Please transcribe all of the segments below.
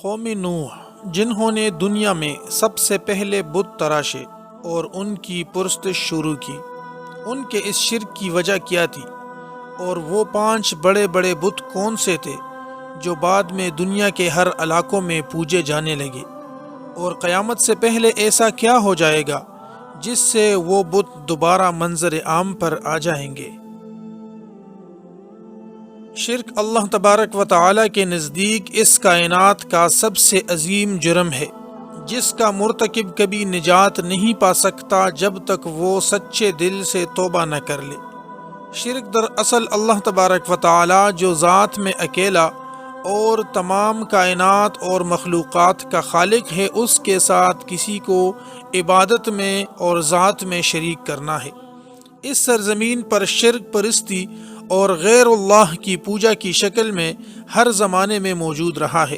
قوم نوح جنہوں نے دنیا میں سب سے پہلے بت تراشے اور ان کی پرستش شروع کی، ان کے اس شرک کی وجہ کیا تھی؟ اور وہ 5 بڑے بڑے بت کون سے تھے جو بعد میں دنیا کے ہر علاقوں میں پوجے جانے لگے؟ اور قیامت سے پہلے ایسا کیا ہو جائے گا جس سے وہ بت دوبارہ منظر عام پر آ جائیں گے؟ شرک اللہ تبارک و تعالی کے نزدیک اس کائنات کا سب سے عظیم جرم ہے، جس کا مرتکب کبھی نجات نہیں پا سکتا جب تک وہ سچے دل سے توبہ نہ کر لے۔ شرک دراصل اللہ تبارک و تعالی جو ذات میں اکیلا اور تمام کائنات اور مخلوقات کا خالق ہے، اس کے ساتھ کسی کو عبادت میں اور ذات میں شریک کرنا ہے۔ اس سرزمین پر شرک پرستی اور غیر اللہ کی پوجا کی شکل میں ہر زمانے میں موجود رہا ہے۔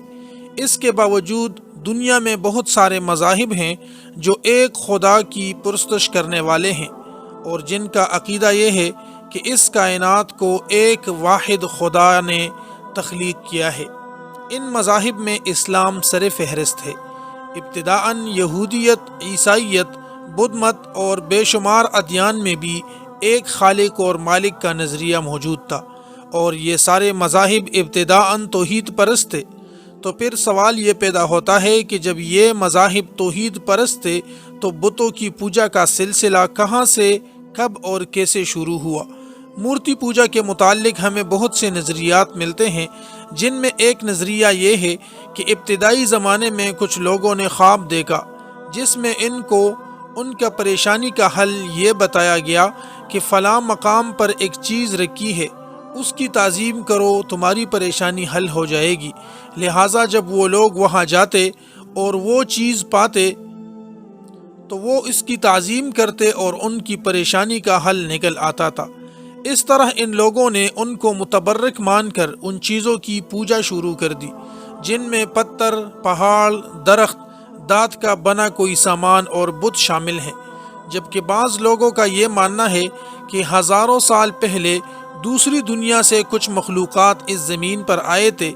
اس کے باوجود دنیا میں بہت سارے مذاہب ہیں جو ایک خدا کی پرستش کرنے والے ہیں اور جن کا عقیدہ یہ ہے کہ اس کائنات کو ایک واحد خدا نے تخلیق کیا ہے۔ ان مذاہب میں اسلام سر فہرست ہے۔ ابتداءً یہودیت، عیسائیت، بدھ مت اور بے شمار ادیان میں بھی ایک خالق اور مالک کا نظریہ موجود تھا، اور یہ سارے مذاہب ابتداءً توحید پرست تھے۔ تو پھر سوال یہ پیدا ہوتا ہے کہ جب یہ مذاہب توحید پرست تھے تو بتوں کی پوجا کا سلسلہ کہاں سے، کب اور کیسے شروع ہوا؟ مورتی پوجا کے متعلق ہمیں بہت سے نظریات ملتے ہیں، جن میں ایک نظریہ یہ ہے کہ ابتدائی زمانے میں کچھ لوگوں نے خواب دیکھا جس میں ان کو ان کا پریشانی کا حل یہ بتایا گیا کہ فلاں مقام پر ایک چیز رکھی ہے، اس کی تعظیم کرو، تمہاری پریشانی حل ہو جائے گی۔ لہٰذا جب وہ لوگ وہاں جاتے اور وہ چیز پاتے تو وہ اس کی تعظیم کرتے اور ان کی پریشانی کا حل نکل آتا تھا۔ اس طرح ان لوگوں نے ان کو متبرک مان کر ان چیزوں کی پوجا شروع کر دی جن میں پتھر، پہاڑ، درخت، دھات کا بنا کوئی سامان اور بت شامل ہیں، جبکہ بعض لوگوں کا یہ ماننا ہے کہ ہزاروں سال پہلے دوسری دنیا سے کچھ مخلوقات اس زمین پر آئے تھے۔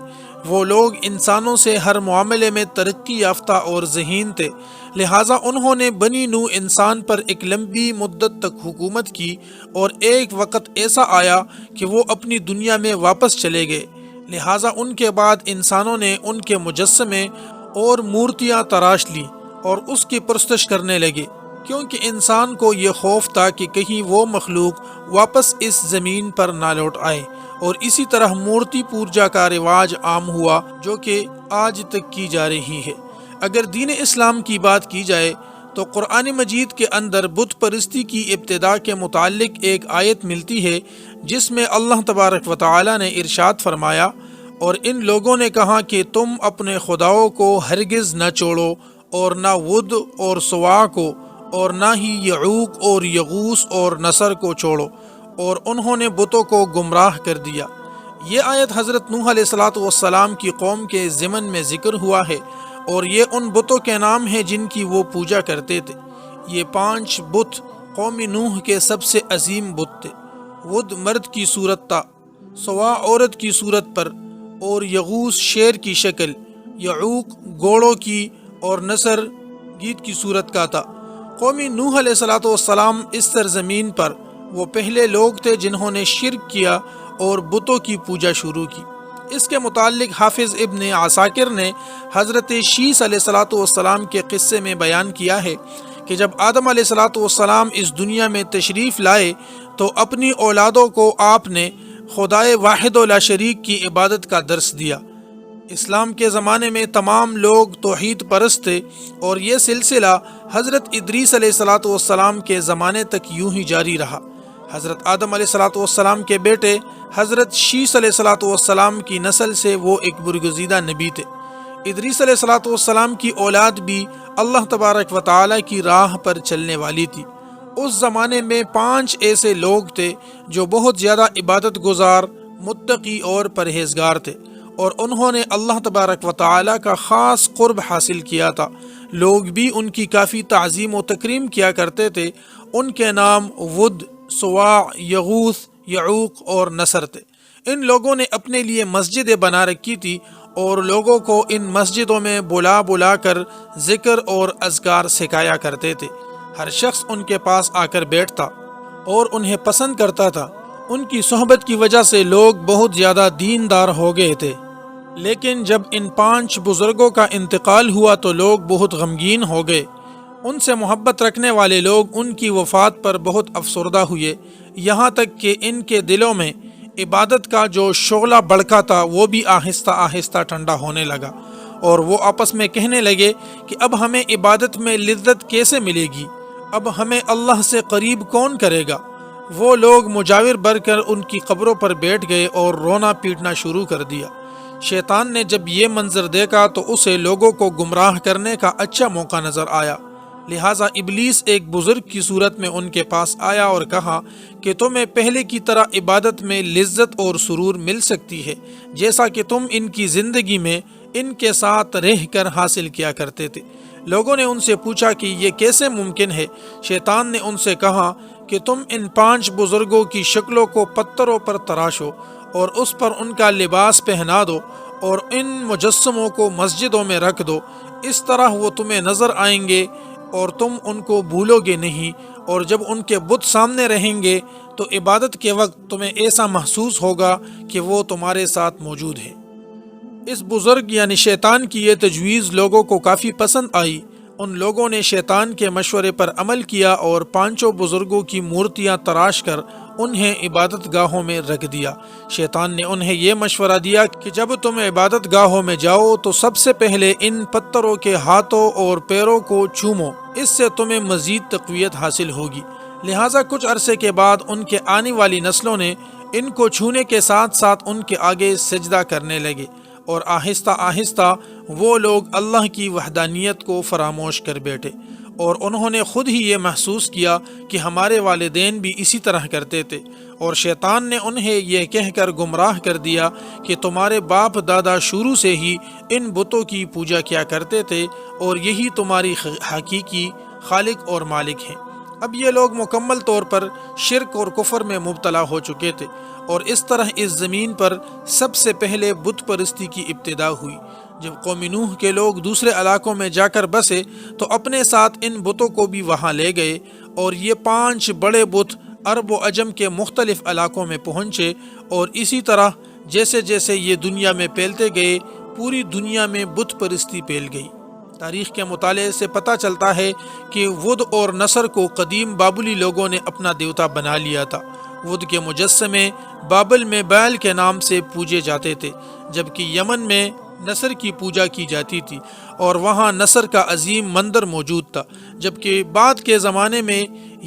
وہ لوگ انسانوں سے ہر معاملے میں ترقی یافتہ اور ذہین تھے، لہٰذا انہوں نے بنی نوع انسان پر ایک لمبی مدت تک حکومت کی، اور ایک وقت ایسا آیا کہ وہ اپنی دنیا میں واپس چلے گئے۔ لہٰذا ان کے بعد انسانوں نے ان کے مجسمے اور مورتیاں تراش لی اور اس کی پرستش کرنے لگے، کیونکہ انسان کو یہ خوف تھا کہ کہیں وہ مخلوق واپس اس زمین پر نہ لوٹ آئے، اور اسی طرح مورتی پوجا کا رواج عام ہوا جو کہ آج تک کی جا رہی ہے۔ اگر دین اسلام کی بات کی جائے تو قرآن مجید کے اندر بت پرستی کی ابتدا کے متعلق ایک آیت ملتی ہے جس میں اللہ تبارک و تعالی نے ارشاد فرمایا، اور ان لوگوں نے کہا کہ تم اپنے خداؤں کو ہرگز نہ چھوڑو، اور نہ ود اور سوا کو، اور نہ ہی یعوق اور یغوث اور نصر کو چھوڑو، اور انہوں نے بتوں کو گمراہ کر دیا۔ یہ آیت حضرت نوح علیہ السلام کی قوم کے ضمن میں ذکر ہوا ہے، اور یہ ان بتوں کے نام ہیں جن کی وہ پوجا کرتے تھے۔ یہ 5 بت قوم نوح کے سب سے عظیم بت تھے۔ ود مرد کی صورت تھا، سوا عورت کی صورت پر، اور یغوث شیر کی شکل، یعوق گھوڑوں کی، اور نصر گیدڑ کی صورت کا تھا۔ قوم نوح علیہ السلام اس سرزمین پر وہ پہلے لوگ تھے جنہوں نے شرک کیا اور بتوں کی پوجا شروع کی۔ اس کے متعلق حافظ ابن عساکر نے حضرت شیث علیہ السلام کے قصے میں بیان کیا ہے کہ جب آدم علیہ السلام اس دنیا میں تشریف لائے تو اپنی اولادوں کو آپ نے خدائے واحد و لا شریک کی عبادت کا درس دیا۔ اسلام کے زمانے میں تمام لوگ توحید پرست تھے، اور یہ سلسلہ حضرت ادریس علیہ السلام کے زمانے تک یوں ہی جاری رہا۔ حضرت آدم علیہ السلام کے بیٹے حضرت شیث علیہ السلام کی نسل سے وہ ایک برگزیدہ نبی تھے۔ ادریس علیہ السلام کی اولاد بھی اللہ تبارک و تعالی کی راہ پر چلنے والی تھی۔ اس زمانے میں 5 ایسے لوگ تھے جو بہت زیادہ عبادت گزار، متقی اور پرہیزگار تھے، اور انہوں نے اللہ تبارک و تعالی کا خاص قرب حاصل کیا تھا۔ لوگ بھی ان کی کافی تعظیم و تکریم کیا کرتے تھے۔ ان کے نام ود، سواع، یغوث، یعوق اور نصر تھے۔ ان لوگوں نے اپنے لیے مسجدیں بنا رکھی تھی اور لوگوں کو ان مسجدوں میں بلا بلا کر ذکر اور اذکار سکھایا کرتے تھے۔ ہر شخص ان کے پاس آ کر بیٹھتا اور انہیں پسند کرتا تھا۔ ان کی صحبت کی وجہ سے لوگ بہت زیادہ دیندار ہو گئے تھے۔ لیکن جب ان 5 بزرگوں کا انتقال ہوا تو لوگ بہت غمگین ہو گئے۔ ان سے محبت رکھنے والے لوگ ان کی وفات پر بہت افسردہ ہوئے، یہاں تک کہ ان کے دلوں میں عبادت کا جو شعلہ بڑکا تھا وہ بھی آہستہ آہستہ ٹھنڈا ہونے لگا، اور وہ آپس میں کہنے لگے کہ اب ہمیں عبادت میں لذت کیسے ملے گی؟ اب ہمیں اللہ سے قریب کون کرے گا؟ وہ لوگ مجاور بن کر ان کی قبروں پر بیٹھ گئے اور رونا پیٹنا شروع کر دیا۔ شیطان نے جب یہ منظر دیکھا تو اسے لوگوں کو گمراہ کرنے کا اچھا موقع نظر آیا، لہٰذا ابلیس ایک بزرگ کی صورت میں ان کے پاس آیا اور کہا کہ تمہیں پہلے کی طرح عبادت میں لذت اور سرور مل سکتی ہے جیسا کہ تم ان کی زندگی میں ان کے ساتھ رہ کر حاصل کیا کرتے تھے۔ لوگوں نے ان سے پوچھا کہ یہ کیسے ممکن ہے؟ شیطان نے ان سے کہا کہ تم ان 5 بزرگوں کی شکلوں کو پتھروں پر تراشو اور اس پر ان کا لباس پہنا دو اور ان مجسموں کو مسجدوں میں رکھ دو، اس طرح وہ تمہیں نظر آئیں گے اور تم ان کو بھولو گے نہیں، اور جب ان کے بت سامنے رہیں گے تو عبادت کے وقت تمہیں ایسا محسوس ہوگا کہ وہ تمہارے ساتھ موجود ہے۔ اس بزرگ یعنی شیطان کی یہ تجویز لوگوں کو کافی پسند آئی۔ ان لوگوں نے شیطان کے مشورے پر عمل کیا اور 5 بزرگوں کی مورتیاں تراش کر انہیں عبادت گاہوں میں رکھ دیا۔ شیطان نے انہیں یہ مشورہ دیا کہ جب تم عبادت گاہوں میں جاؤ تو سب سے پہلے ان پتھروں کے ہاتھوں اور پیروں کو چومو، اس سے تمہیں مزید تقویت حاصل ہوگی۔ لہٰذا کچھ عرصے کے بعد ان کے آنے والی نسلوں نے ان کو چھونے کے ساتھ ساتھ ان کے آگے سجدہ کرنے لگے، اور آہستہ آہستہ وہ لوگ اللہ کی وحدانیت کو فراموش کر بیٹھے، اور انہوں نے خود ہی یہ محسوس کیا کہ ہمارے والدین بھی اسی طرح کرتے تھے، اور شیطان نے انہیں یہ کہہ کر گمراہ کر دیا کہ تمہارے باپ دادا شروع سے ہی ان بتوں کی پوجا کیا کرتے تھے اور یہی تمہاری حقیقی خالق اور مالک ہیں۔ اب یہ لوگ مکمل طور پر شرک اور کفر میں مبتلا ہو چکے تھے، اور اس طرح اس زمین پر سب سے پہلے بت پرستی کی ابتدا ہوئی۔ جب قوم نوح کے لوگ دوسرے علاقوں میں جا کر بسے تو اپنے ساتھ ان بتوں کو بھی وہاں لے گئے، اور یہ 5 بڑے بت عرب و عجم کے مختلف علاقوں میں پہنچے، اور اسی طرح جیسے جیسے یہ دنیا میں پھیلتے گئے پوری دنیا میں بت پرستی پھیل گئی۔ تاریخ کے مطالعے سے پتہ چلتا ہے کہ ود اور نصر کو قدیم بابلی لوگوں نے اپنا دیوتا بنا لیا تھا۔ ود کے مجسمے بابل میں بیل کے نام سے پوجے جاتے تھے، جبکہ یمن میں نصر کی پوجا کی جاتی تھی، اور وہاں نصر کا عظیم مندر موجود تھا، جبکہ بعد کے زمانے میں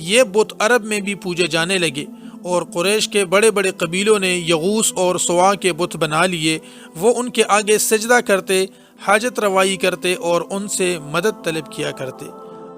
یہ بت عرب میں بھی پوجے جانے لگے، اور قریش کے بڑے بڑے قبیلوں نے یغوث اور سوا کے بت بنا لیے۔ وہ ان کے آگے سجدہ کرتے، حاجت روائی کرتے اور ان سے مدد طلب کیا کرتے۔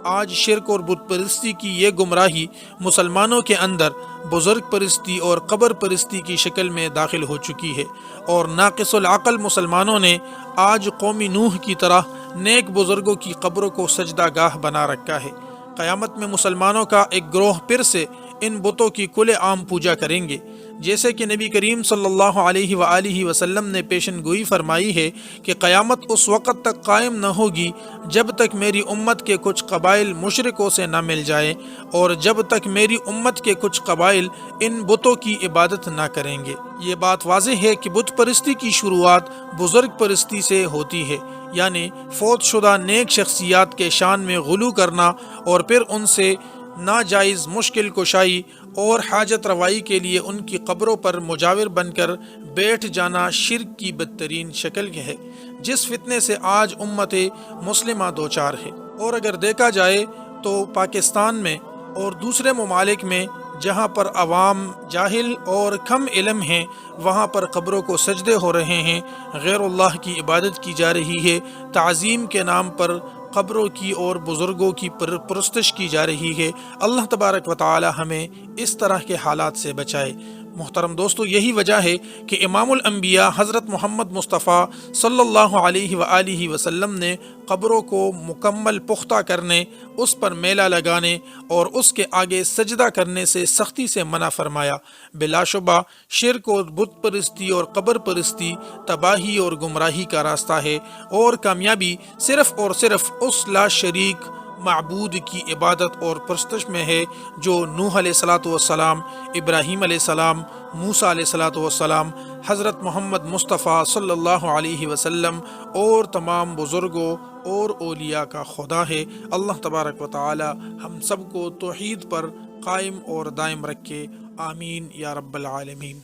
آج شرک اور بت پرستی کی یہ گمراہی مسلمانوں کے اندر بزرگ پرستی اور قبر پرستی کی شکل میں داخل ہو چکی ہے، اور ناقص العقل مسلمانوں نے آج قوم نوح کی طرح نیک بزرگوں کی قبروں کو سجدہ گاہ بنا رکھا ہے۔ قیامت میں مسلمانوں کا ایک گروہ پھر سے ان بتوں کی کھلے عام پوجا کریں گے، جیسے کہ نبی کریم صلی اللہ علیہ وآلہ وسلم نے پیشن گوئی فرمائی ہے کہ قیامت اس وقت تک قائم نہ ہوگی جب تک میری امت کے کچھ قبائل مشرکوں سے نہ مل جائیں، اور جب تک میری امت کے کچھ قبائل ان بتوں کی عبادت نہ کریں گے۔ یہ بات واضح ہے کہ بت پرستی کی شروعات بزرگ پرستی سے ہوتی ہے، یعنی فوت شدہ نیک شخصیات کے شان میں غلو کرنا اور پھر ان سے ناجائز مشکل کشائی اور حاجت روائی کے لیے ان کی قبروں پر مجاور بن کر بیٹھ جانا شرک کی بدترین شکل ہے، جس فتنے سے آج امت مسلمہ دوچار ہے۔ اور اگر دیکھا جائے تو پاکستان میں اور دوسرے ممالک میں جہاں پر عوام جاہل اور کم علم ہیں، وہاں پر قبروں کو سجدے ہو رہے ہیں، غیر اللہ کی عبادت کی جا رہی ہے، تعظیم کے نام پر قبروں کی اور بزرگوں کی پرستش کی جا رہی ہے۔ اللہ تبارک و تعالی ہمیں اس طرح کے حالات سے بچائے۔ محترم دوستو، یہی وجہ ہے کہ امام الانبیاء حضرت محمد مصطفیٰ صلی اللہ علیہ وآلہ وسلم نے قبروں کو مکمل پختہ کرنے، اس پر میلہ لگانے اور اس کے آگے سجدہ کرنے سے سختی سے منع فرمایا۔ بلا شبہ شرک اور بت پرستی اور قبر پرستی تباہی اور گمراہی کا راستہ ہے، اور کامیابی صرف اور صرف اس لا شریک معبود کی عبادت اور پرستش میں ہے جو نوح علیہ الصلوۃ والسلام، ابراہیم علیہ السلام، موسیٰ علیہ الصلوۃ والسلام، حضرت محمد مصطفیٰ صلی اللہ علیہ وسلم اور تمام بزرگوں اور اولیاء کا خدا ہے۔ اللہ تبارک و تعالی ہم سب کو توحید پر قائم اور دائم رکھے، آمین یا رب العالمین۔